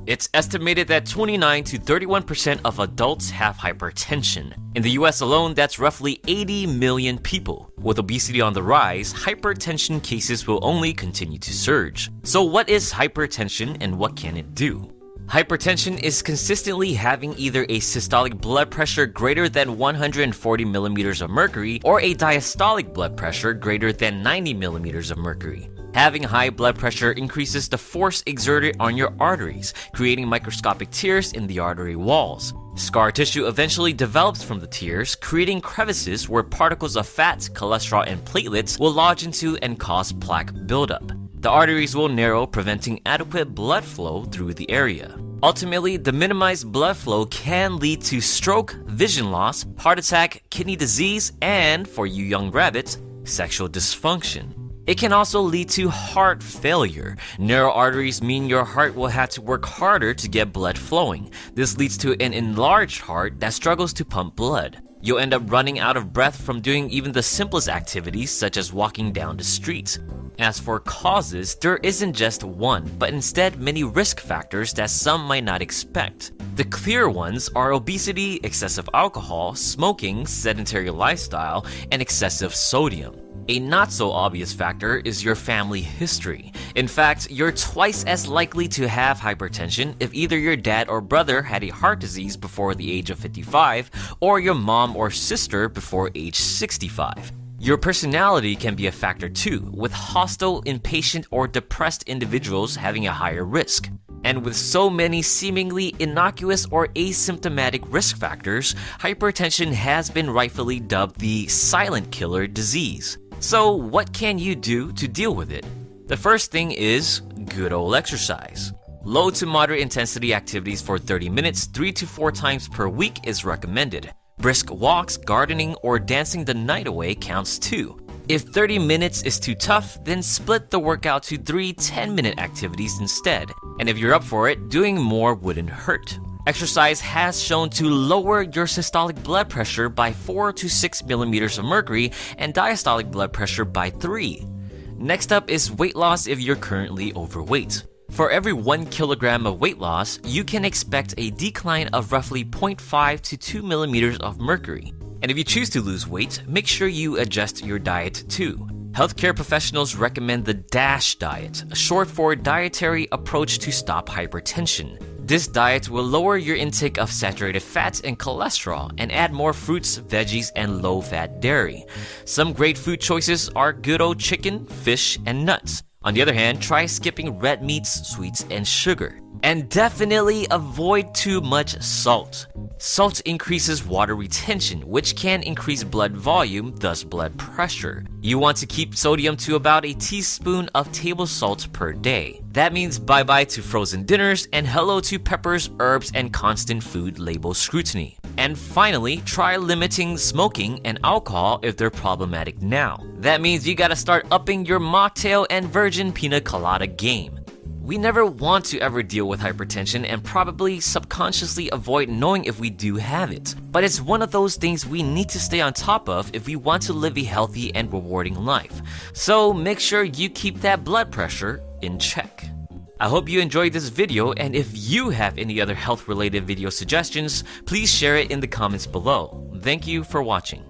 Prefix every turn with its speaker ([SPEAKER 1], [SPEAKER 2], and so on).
[SPEAKER 1] It's estimated that 29 to 31% of adults have hypertension. In the US alone, that's roughly 80 million people. With obesity on the rise, hypertension cases will only continue to surge. So what is hypertension and what can it do? Hypertension is consistently having either a systolic blood pressure greater than 140 millimeters of mercury or a diastolic blood pressure greater than 90 millimeters of mercury. Having high blood pressure increases the force exerted on your arteries, creating microscopic tears in the artery walls. Scar tissue eventually develops from the tears, creating crevices where particles of fat, cholesterol, and platelets will lodge into and cause plaque buildup. The arteries will narrow, preventing adequate blood flow through the area. Ultimately, the minimized blood flow can lead to stroke, vision loss, heart attack, kidney disease, and, for you young rabbits, sexual dysfunction. It can also lead to heart failure. Narrow arteries mean your heart will have to work harder to get blood flowing. This leads to an enlarged heart that struggles to pump blood. You'll end up running out of breath from doing even the simplest activities such as walking down the street. As for causes, there isn't just one, but instead many risk factors that some might not expect. The clear ones are obesity, excessive alcohol, smoking, sedentary lifestyle, and excessive sodium. A not-so-obvious factor is your family history. In fact, you're twice as likely to have hypertension if either your dad or brother had a heart disease before the age of 55 or your mom or sister before age 65. Your personality can be a factor too, with hostile, impatient, or depressed individuals having a higher risk. And with so many seemingly innocuous or asymptomatic risk factors, hypertension has been rightfully dubbed the silent killer disease. So what can you do to deal with it? The first thing is good old exercise. Low to moderate intensity activities for 30 minutes 3 to 4 times per week is recommended. Brisk walks, gardening, or dancing the night away counts too. If 30 minutes is too tough, then split the workout to 3 10-minute activities instead. And if you're up for it, doing more wouldn't hurt. Exercise has shown to lower your systolic blood pressure by 4 to 6 millimeters of mercury and diastolic blood pressure by 3. Next up is weight loss if you're currently overweight. For every 1 kilogram of weight loss, you can expect a decline of roughly 0.5 to 2 millimeters of mercury. And if you choose to lose weight, make sure you adjust your diet too. Healthcare professionals recommend the DASH diet, short for Dietary Approach to Stop Hypertension. This diet will lower your intake of saturated fats and cholesterol and add more fruits, veggies, and low-fat dairy. Some great food choices are good old chicken, fish, and nuts. On the other hand, try skipping red meats, sweets, and sugar. And definitely avoid too much salt. Salt increases water retention, which can increase blood volume, thus blood pressure. You want to keep sodium to about a teaspoon of table salt per day. That means bye-bye to frozen dinners and hello to peppers, herbs, and constant food label scrutiny. And finally, try limiting smoking and alcohol if they're problematic now. That means you gotta start upping your mocktail and virgin pina colada game. We never want to ever deal with hypertension and probably subconsciously avoid knowing if we do have it. But it's one of those things we need to stay on top of if we want to live a healthy and rewarding life. So make sure you keep that blood pressure in check. I hope you enjoyed this video, and if you have any other health-related video suggestions, please share it in the comments below. Thank you for watching.